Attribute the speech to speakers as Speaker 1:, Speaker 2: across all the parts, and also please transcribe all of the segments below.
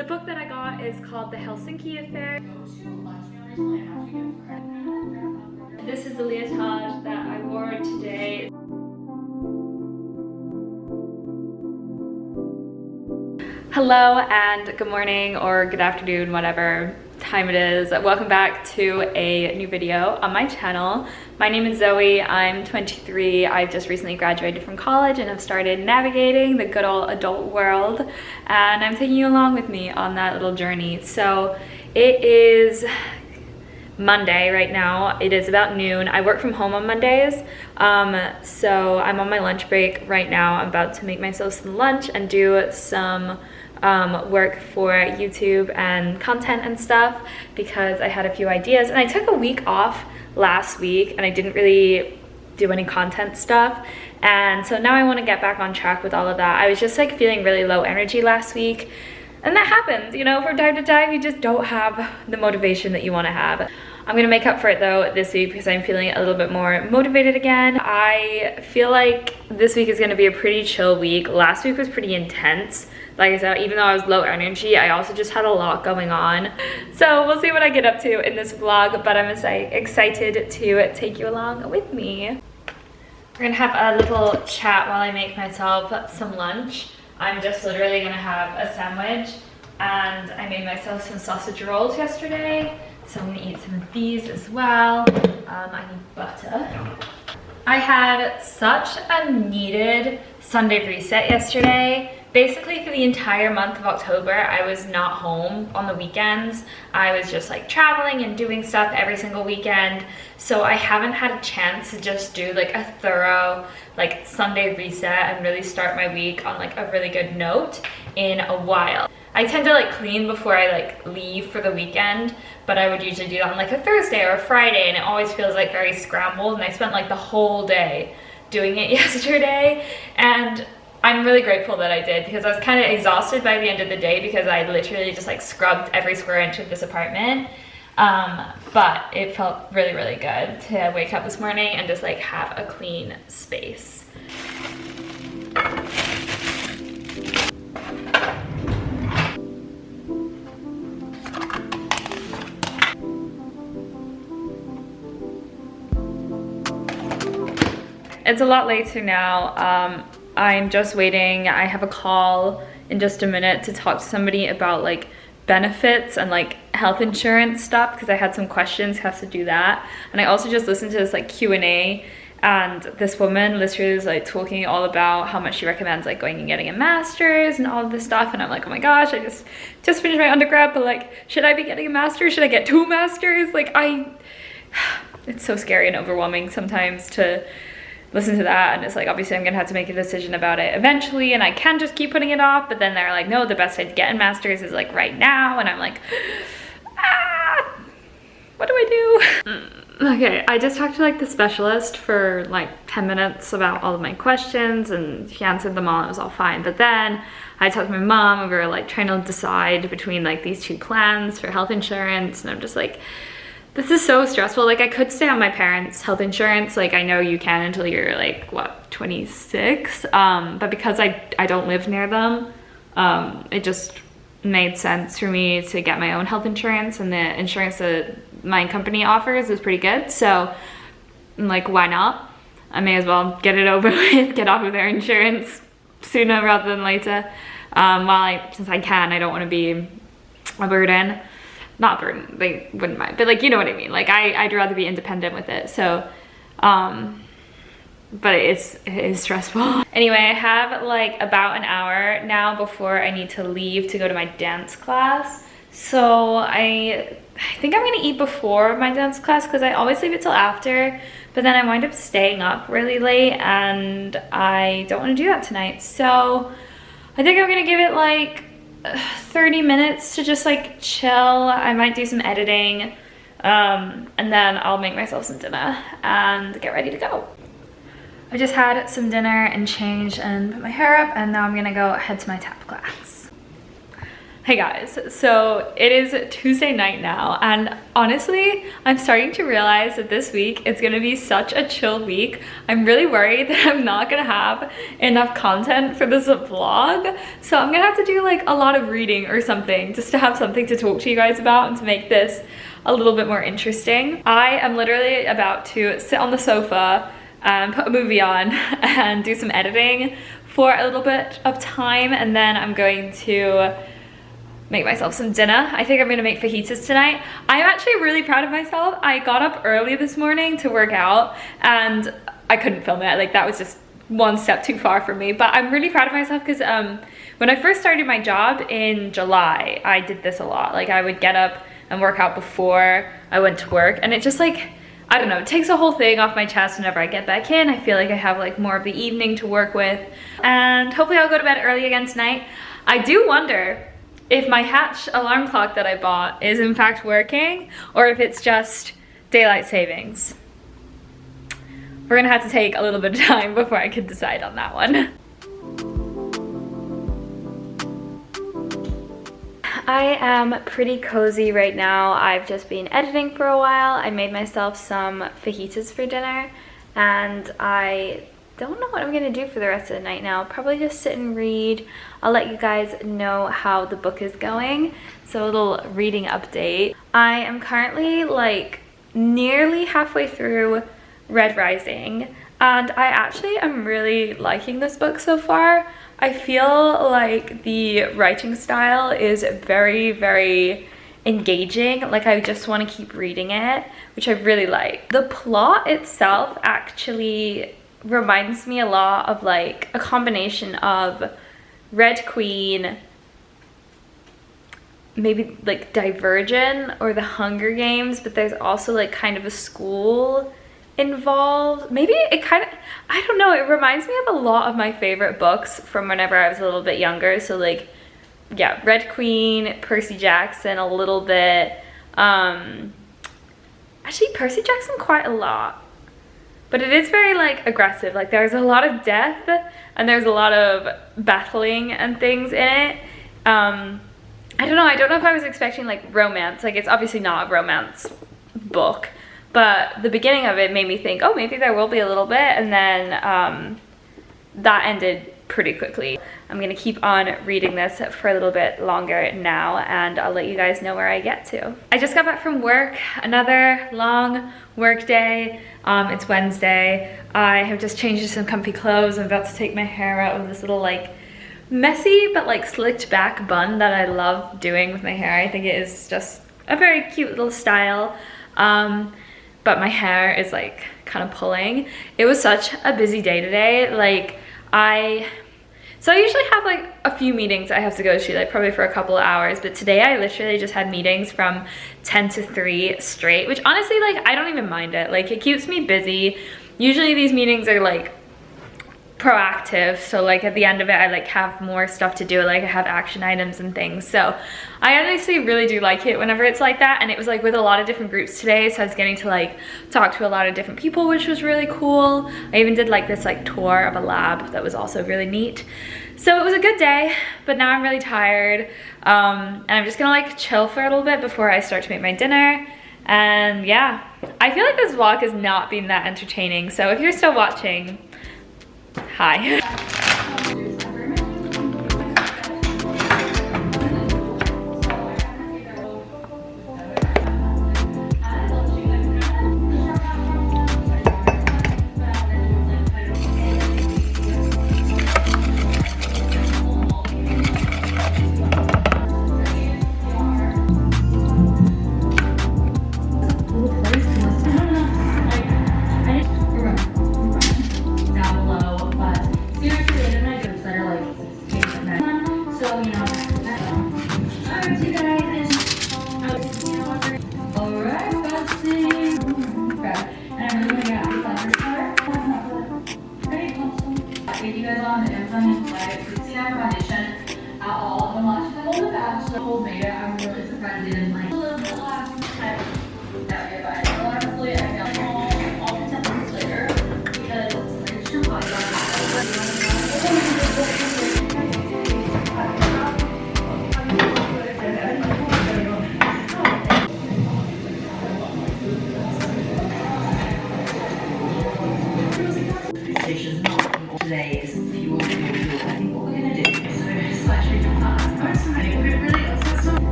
Speaker 1: The book that I got is called The Helsinki Affair. This is the leotard that I wore today. Hello and good morning or good afternoon, whatever time it is. Welcome back to a new video on my channel. My name is Zoe, I'm 23. I've just recently graduated from college and have started navigating the good old adult world, and I'm taking you along with me on that little journey. So it is Monday right now. It is about noon. I work from home on Mondays, so I'm on my lunch break right now. I'm about to make myself some lunch and do some work for YouTube and content and stuff because I had a few ideas, and I took a week off last week and I didn't really do any content stuff, and so now I want to get back on track with all of that. I was just like feeling really low energy last week, and that happens, you know, from time to time. You just don't have the motivation that you want to have. I'm gonna make up for it though this week because I'm feeling a little bit more motivated again. I feel like this week is gonna be a pretty chill week. Last week was pretty intense. Like I said, even though I was low energy, I also just had a lot going on. So we'll see what I get up to in this vlog, but I'm excited to take you along with me. We're gonna have a little chat while I make myself some lunch. I'm just literally gonna have a sandwich, and I made myself some sausage rolls yesterday. So I'm gonna eat some of these as well. I need butter. I had such a needed Sunday reset yesterday. Basically for the entire month of October, I was not home on the weekends. I was just like traveling and doing stuff every single weekend. So I haven't had a chance to just do like a thorough like Sunday reset and really start my week on like a really good note in a while. I tend to like clean before I like leave for the weekend, but I would usually do that on like a Thursday or a Friday, and it always feels like very scrambled, and I spent like the whole day doing it yesterday, and I'm really grateful that I did because I was kind of exhausted by the end of the day because I literally just like scrubbed every square inch of this apartment. But it felt really, really good to wake up this morning and just like have a clean space. It's a lot later now. I'm just waiting. I have a call in just a minute to talk to somebody about like benefits and like health insurance stuff because I had some questions, have to do that. And I also just listened to this like Q&A, and this woman literally was like talking all about how much she recommends like going and getting a master's and all of this stuff, and I'm like, oh my gosh, I just finished my undergrad, but like, should I be getting a master's? Should I get 2 masters? Like it's so scary and overwhelming sometimes to listen to that, and it's like, obviously I'm gonna have to make a decision about it eventually, and I can just keep putting it off, but then they're like, no, the best way to get a master's is like right now, and I'm like, what do I do? Okay, I just talked to like the specialist for like 10 minutes about all of my questions, and she answered them all, it was all fine. But then I talked to my mom, and we were like trying to decide between like these 2 plans for health insurance, and I'm just like, this is so stressful. Like I could stay on my parents' health insurance. Like I know you can until you're like, what, 26? But because I don't live near them, it just made sense for me to get my own health insurance, and the insurance that my company offers is pretty good. So I'm like, why not? I may as well get it over with, get off of their insurance sooner rather than later. Since I can, I don't want to be a burden. Not burden, they wouldn't mind, but like, you know what I mean? Like I'd rather be independent with it. So, but it is stressful. Anyway, I have like about an hour now before I need to leave to go to my dance class. So I think I'm gonna eat before my dance class because I always leave it till after, but then I wind up staying up really late, and I don't want to do that tonight. So I think I'm gonna give it like 30 minutes to just like chill. I might do some editing, and then I'll make myself some dinner and get ready to go. I just had some dinner and changed and put my hair up, and now I'm gonna go head to my tap class. Hey guys, so it is Tuesday night now, and honestly, I'm starting to realize that this week it's gonna be such a chill week. I'm really worried that I'm not gonna have enough content for this vlog, so I'm gonna have to do like a lot of reading or something just to have something to talk to you guys about and to make this a little bit more interesting. I am literally about to sit on the sofa and put a movie on and do some editing for a little bit of time, and then I'm going to make myself some dinner. I think I'm gonna make fajitas tonight. I'm actually really proud of myself. I got up early this morning to work out and I couldn't film it. Like, that was just one step too far for me. But I'm really proud of myself because when I first started my job in July, I did this a lot. Like, I would get up and work out before I went to work, and it just like, I don't know, it takes a whole thing off my chest whenever I get back in. I feel like I have like more of the evening to work with, and hopefully I'll go to bed early again tonight. I do wonder if my Hatch alarm clock that I bought is in fact working, or if it's just daylight savings. We're gonna have to take a little bit of time before I can decide on that one. I am pretty cozy right now. I've just been editing for a while. I made myself some fajitas for dinner, and I don't know what I'm gonna do for the rest of the night now. Probably just sit and read. I'll let you guys know how the book is going. So a little reading update. I am currently like nearly halfway through Red Rising, and I actually am really liking this book so far. I feel like the writing style is very, very engaging. Like, I just want to keep reading it, which I really like. The plot itself actually reminds me a lot of like a combination of Red Queen, maybe like Divergent or The Hunger Games, but there's also like kind of a school involved. Maybe it kind of, I don't know, it reminds me of a lot of my favorite books from whenever I was a little bit younger. So like, yeah, Red Queen, Percy Jackson a little bit, actually Percy Jackson quite a lot. But it is very like aggressive. Like, there's a lot of death and there's a lot of battling and things in it. I don't know if I was expecting like romance. Like, it's obviously not a romance book, but the beginning of it made me think, oh, maybe there will be a little bit, and then that ended pretty quickly. I'm gonna keep on reading this for a little bit longer now, and I'll let you guys know where I get to. I just got back from work, another long work day. It's Wednesday. I have just changed into some comfy clothes. I'm about to take my hair out of this little like messy but like slicked back bun that I love doing with my hair. I think it is just a very cute little style. But my hair is like kind of pulling. It was such a busy day today. Like, so I usually have like a few meetings I have to go to, like probably for a couple of hours, but today I literally just had meetings from 10 to 3 straight, which honestly, like, I don't even mind it. Like, it keeps me busy. Usually these meetings are like proactive, so like at the end of it I like have more stuff to do, like I have action items and things. So I honestly really do like it whenever it's like that, and it was like with a lot of different groups today, so I was getting to like talk to a lot of different people, which was really cool. I even did like this like tour of a lab that was also really neat. So it was a good day, but now I'm really tired, and I'm just gonna like chill for a little bit before I start to make my dinner. And yeah, I feel like this vlog has not been that entertaining, so if you're still watching, hi.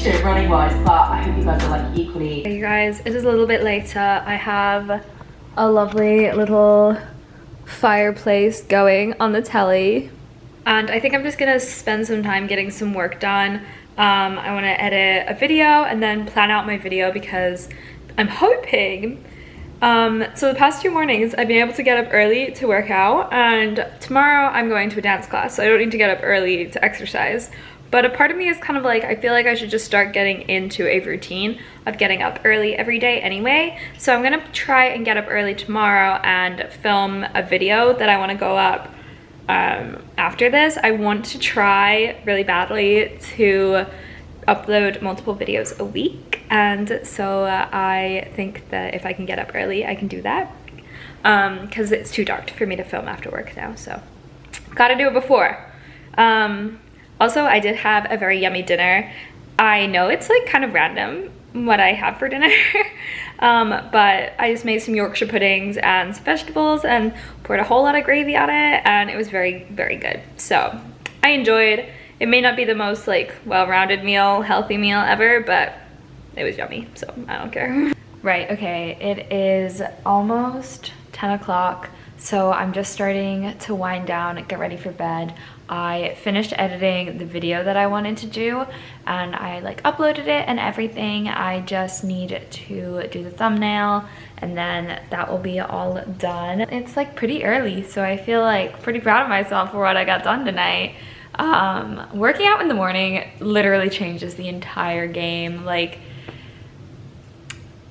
Speaker 2: used to it running wise, but I hope you guys are like equally.
Speaker 1: Hey you guys, it is a little bit later. I have a lovely little fireplace going on the telly, and I think I'm just gonna spend some time getting some work done. I want to edit a video and then plan out my video because I'm hoping so the past 2 mornings I've been able to get up early to work out, and tomorrow I'm going to a dance class, so I don't need to get up early to exercise. But a part of me is kind of like, I feel like I should just start getting into a routine of getting up early every day anyway. So I'm gonna try and get up early tomorrow and film a video that I want to go up after this. I want to try really badly to upload multiple videos a week, and so I think that if I can get up early I can do that, because it's too dark for me to film after work now, so gotta do it before. Also, I did have a very yummy dinner. I know it's like kind of random what I have for dinner, but I just made some Yorkshire puddings and some vegetables and poured a whole lot of gravy on it, and it was very, very good. So I enjoyed. It may not be the most like well-rounded meal, healthy meal ever, but it was yummy, so I don't care. Right, okay, it is almost 10 o'clock, so I'm just starting to wind down and get ready for bed. I finished editing the video that I wanted to do, and I like uploaded it and everything. I just need to do the thumbnail, and then that will be all done. It's like pretty early, so I feel like pretty proud of myself for what I got done tonight. Working out in the morning literally changes the entire game. Like,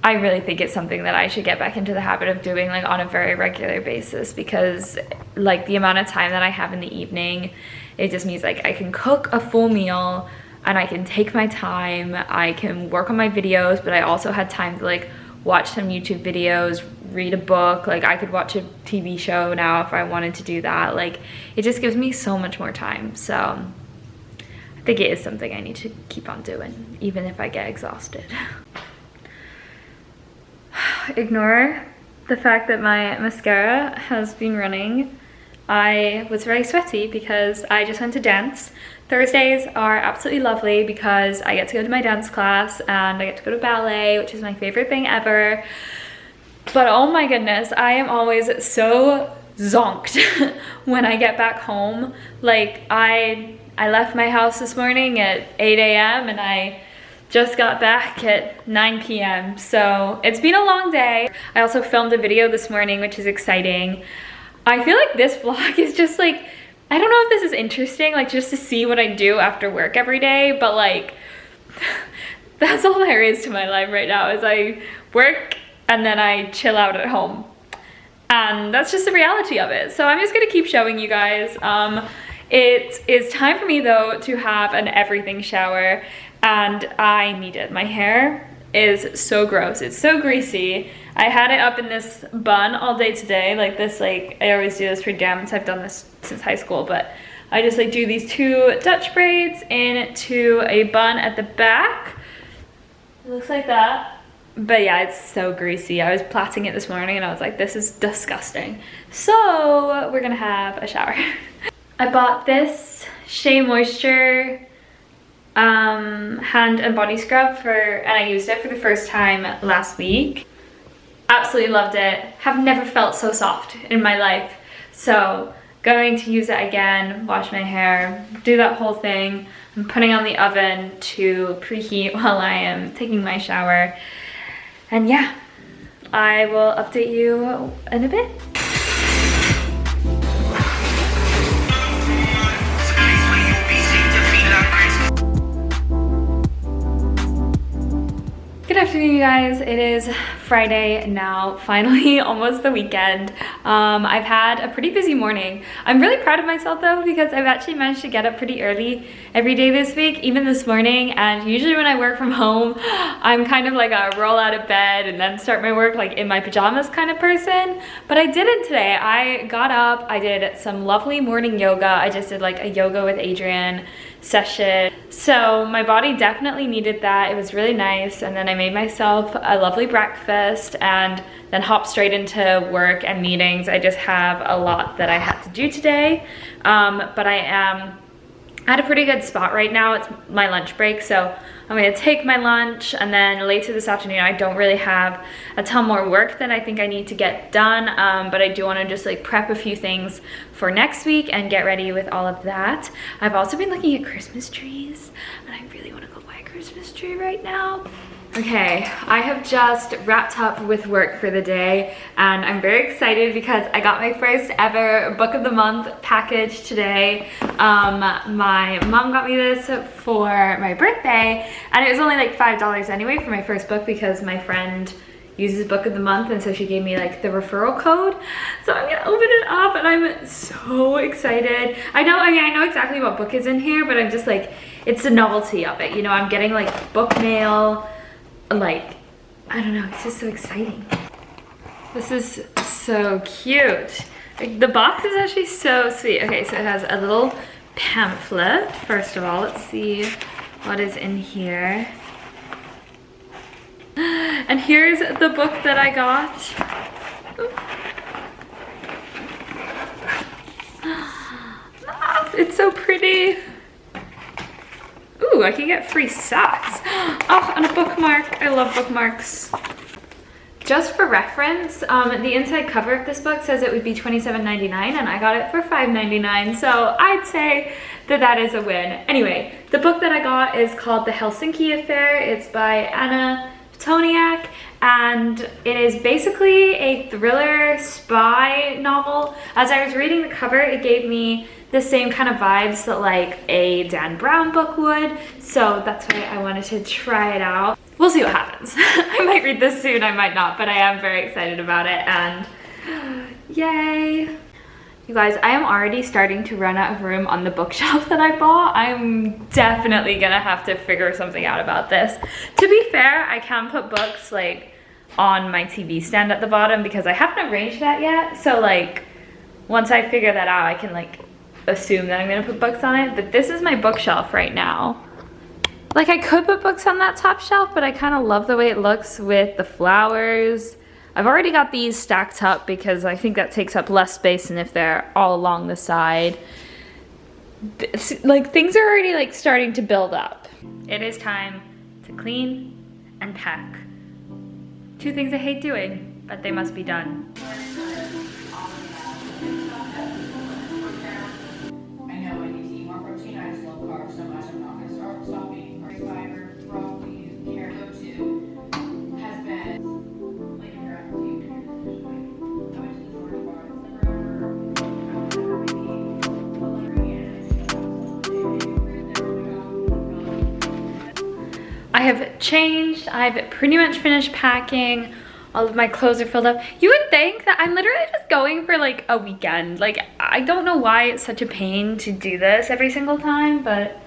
Speaker 1: I really think it's something that I should get back into the habit of doing like on a very regular basis, because like the amount of time that I have in the evening, it just means like I can cook a full meal and I can take my time, I can work on my videos, but I also had time to like watch some YouTube videos, read a book, like I could watch a TV show now if I wanted to do that. Like, it just gives me so much more time. So I think it is something I need to keep on doing, even if I get exhausted. Ignore the fact that my mascara has been running. I was very sweaty because I just went to dance. Thursdays are absolutely lovely because I get to go to my dance class and I get to go to ballet, which is my favorite thing ever. But oh my goodness, I am always so zonked when I get back home. Like, I left my house this morning at 8 a.m. and I just got back at 9 p.m. So it's been a long day. I also filmed a video this morning, which is exciting. I feel like this vlog is just like, I don't know if this is interesting, like just to see what I do after work every day, but like, that's all there is to my life right now, is I work and then I chill out at home. And that's just the reality of it. So I'm just gonna keep showing you guys. It is time for me though to have an everything shower, and I need it. My hair is so gross, it's so greasy. I had it up in this bun all day today, like this, like I always do this for dance. I've done this since high school, but I just like do these 2 Dutch braids into a bun at the back. It looks like that. But yeah, it's so greasy. I was plaiting it this morning and I was like, this is disgusting. So we're gonna have a shower. I bought this Shea Moisture hand and body scrub and I used it for the first time last week. Absolutely loved it. Have never felt so soft in my life. So going to use it again, wash my hair, do that whole thing. I'm putting on the oven to preheat while I am taking my shower. And yeah, I will update you in a bit. Good afternoon, you guys. It is Friday now, finally, almost the weekend. I've had a pretty busy morning. I'm really proud of myself though, because I've actually managed to get up pretty early every day this week, even this morning. And usually when I work from home, I'm kind of like a roll out of bed and then start my work like in my pajamas kind of person. But I didn't today. I got up, I did some lovely morning yoga. I just did like a yoga with Adrian session. So my body definitely needed that. It was really nice. And then I made myself a lovely breakfast and then hopped straight into work and meetings. I just have a lot that I had to do today. But I am at a pretty good spot right now. It's my lunch break, so I'm gonna take my lunch, and then later this afternoon I don't really have a ton more work that I think I need to get done, but I do want to just like prep a few things for next week and get ready with all of that. I've also been looking at Christmas trees, and I really want to go buy a Christmas tree right now. Okay, I have just wrapped up with work for the day, and I'm very excited because I got my first ever book of the month package today. My mom got me this for my birthday, and it was only like $5 anyway for my first book because my friend uses book of the month, and so she gave me like the referral code. So I'm gonna open it up, and I'm so excited. I know exactly what book is in here, but I'm just like, it's the novelty of it. You know, I'm getting like book mail. Like, I don't know, it's just so exciting. This is so cute. Like, the box is actually so sweet. Okay, so it has a little pamphlet. First of all, let's see what is in here. And here's the book that I got. It's so pretty. Ooh, I can get free socks. Oh, and a bookmark. I love bookmarks. Just for reference, the inside cover of this book says it would be $27.99, and I got it for $5.99, so I'd say that that is a win. Anyway, the book that I got is called The Helsinki Affair. It's by Anna Petoniak, and it is basically a thriller spy novel. As I was reading the cover, it gave me the same kind of vibes that like a Dan Brown book would, so that's why I wanted to try it out. We'll see what happens. I might read this soon, I might not, but I am very excited about it, and yay. You guys, I am already starting to run out of room on the bookshelf that I bought. I'm definitely gonna have to figure something out about this. To be fair, I can put books like on my TV stand at the bottom because I haven't arranged that yet, so like once I figure that out, I can like assume that I'm gonna put books on it, but this is my bookshelf right now. Like, I could put books on that top shelf, but I kind of love the way it looks with the flowers. I've already got these stacked up because I think that takes up less space than if they're all along the side. Like, things are already like starting to build up. It is time to clean and pack. Two things I hate doing, but they must be done. I have changed, I've pretty much finished packing, all of my clothes are filled up. You would think that I'm literally just going for like a weekend. Like, I don't know why it's such a pain to do this every single time, but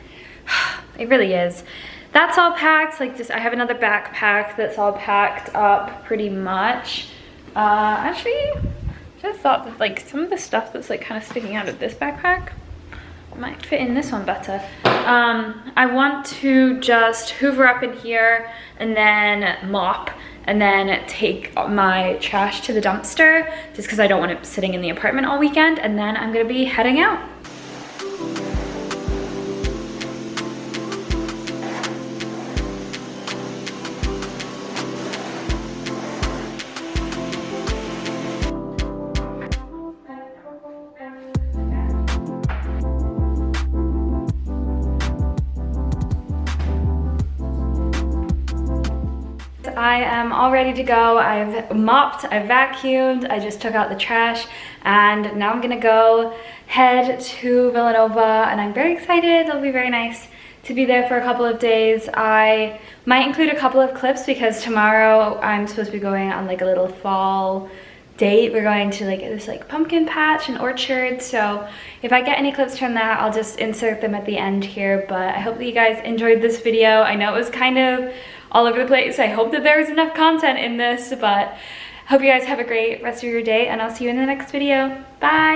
Speaker 1: it really is. That's all packed, like just, I have another backpack that's all packed up pretty much. Actually, I just thought that like some of the stuff that's like kind of sticking out of this backpack might fit in this one better. I want to just hoover up in here and then mop and then take my trash to the dumpster just because I don't want it sitting in the apartment all weekend, and then I'm gonna be heading out. I am all ready to go. I've mopped, I've vacuumed, I just took out the trash, and now I'm gonna go head to Villanova, and I'm very excited. It'll be very nice to be there for a couple of days. I might include a couple of clips because tomorrow I'm supposed to be going on like a little fall date. We're going to like this like pumpkin patch and orchard, so if I get any clips from that, I'll just insert them at the end here. But I hope that you guys enjoyed this video. I know it was kind of all over the place. I hope that there was enough content in this, but hope you guys have a great rest of your day, and I'll see you in the next video. Bye!